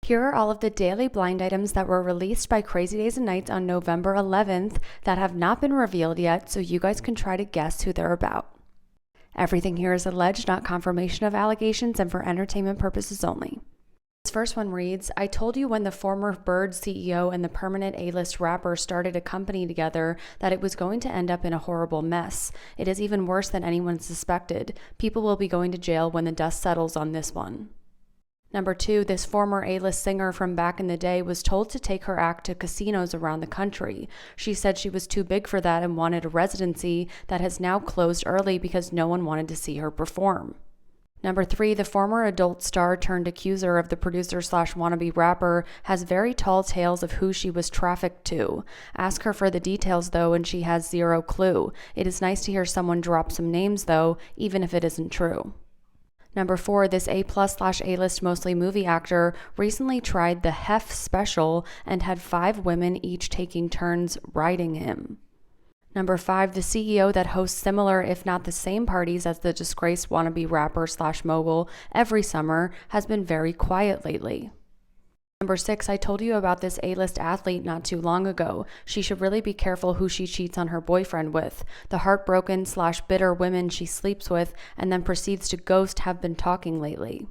Here are all of the daily blind items that were released by Crazy Days and Nights on November 11th that have not been revealed yet, so you guys can try to guess who they're about. Everything here is alleged, not confirmation of allegations, and for entertainment purposes only. This first one reads, I told you when the former Bird CEO and the permanent A-list rapper started a company together that it was going to end up in a horrible mess. It is even worse than anyone suspected. People will be going to jail when the dust settles on this one. Number 2, this former A-list singer from back in the day was told to take her act to casinos around the country. She said she was too big for that and wanted a residency that has now closed early because no one wanted to see her perform. Number 3, the former adult star turned accuser of the producer/wannabe rapper has very tall tales of who she was trafficked to. Ask her for the details though, and she has zero clue. It is nice to hear someone drop some names though, even if it isn't true. Number 4, this A+/A-list mostly movie actor recently tried the Hef special and had 5 women each taking turns riding him. Number 5, the CEO that hosts similar if not the same parties as the disgraced wannabe rapper/mogul every summer has been very quiet lately. Number 6, I told you about this A-list athlete not too long ago. She should really be careful who she cheats on her boyfriend with. The heartbroken/bitter women she sleeps with and then proceeds to ghost have been talking lately.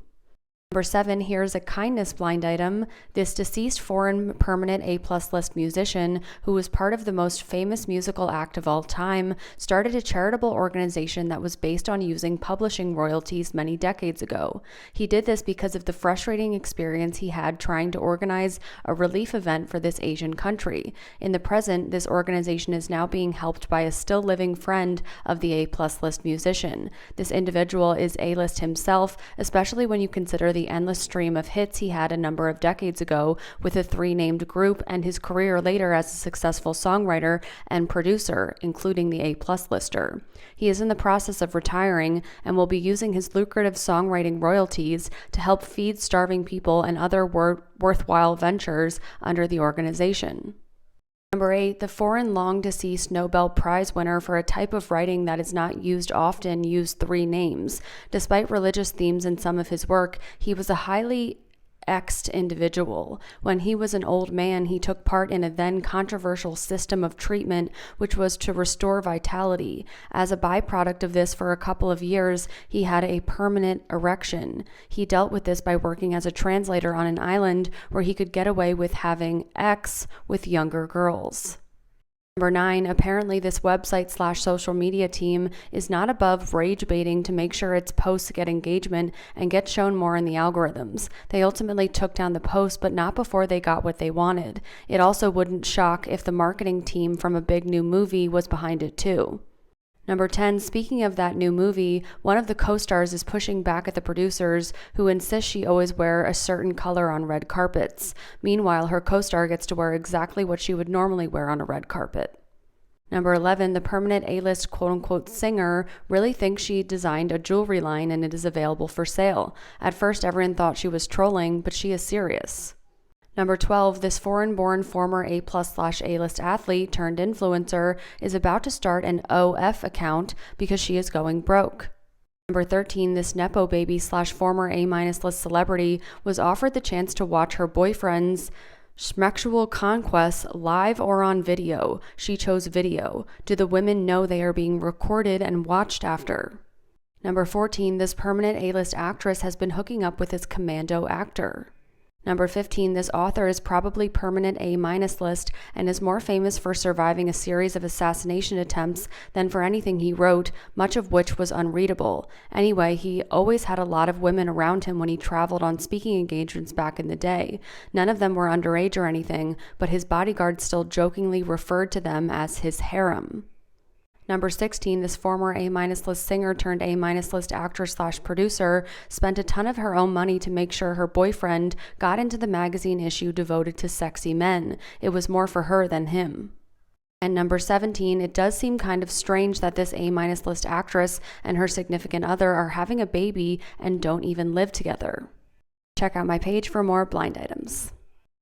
Number 7, here's a kindness blind item. This deceased foreign permanent A+ list musician, who was part of the most famous musical act of all time, started a charitable organization that was based on using publishing royalties many decades ago. He did this because of the frustrating experience he had trying to organize a relief event for this Asian country. In the present, this organization is now being helped by a still living friend of the A+ list musician. This individual is A-list himself, especially when you consider the endless stream of hits he had a number of decades ago with a 3-named group and his career later as a successful songwriter and producer, including the A+ lister. He is in the process of retiring and will be using his lucrative songwriting royalties to help feed starving people and other worthwhile ventures under the organization. Number 8, the foreign long-deceased Nobel Prize winner for a type of writing that is not used often used 3 names. Despite religious themes in some of his work, he was a highly X'd individual. When he was an old man, he took part in a then controversial system of treatment which was to restore vitality. As a byproduct of this, for a couple of years, he had a permanent erection. He dealt with this by working as a translator on an island where he could get away with having X with younger girls. Number 9, apparently this website/social media team is not above rage baiting to make sure its posts get engagement and get shown more in the algorithms. They ultimately took down the post, but not before they got what they wanted. It also wouldn't shock if the marketing team from a big new movie was behind it too. Number 10, speaking of that new movie, one of the co-stars is pushing back at the producers who insist she always wear a certain color on red carpets. Meanwhile, her co-star gets to wear exactly what she would normally wear on a red carpet. Number 11, the permanent A-list quote-unquote singer really thinks she designed a jewelry line and it is available for sale. At first, everyone thought she was trolling, but she is serious. Number 12, this foreign-born former A+/A-list athlete turned influencer is about to start an OF account because she is going broke. Number 13, this Nepo baby/former A-list celebrity was offered the chance to watch her boyfriend's sexual conquests live or on video. She chose video. Do the women know they are being recorded and watched after? Number 14, this permanent A-list actress has been hooking up with this commando actor. Number 15, this author is probably permanent A- list and is more famous for surviving a series of assassination attempts than for anything he wrote, much of which was unreadable. Anyway, he always had a lot of women around him when he traveled on speaking engagements back in the day. None of them were underage or anything, but his bodyguards still jokingly referred to them as his harem. Number 16, this former A-list singer turned A-list actor/producer spent a ton of her own money to make sure her boyfriend got into the magazine issue devoted to sexy men. It was more for her than him. And number 17, it does seem kind of strange that this A-list actress and her significant other are having a baby and don't even live together. Check out my page for more blind items.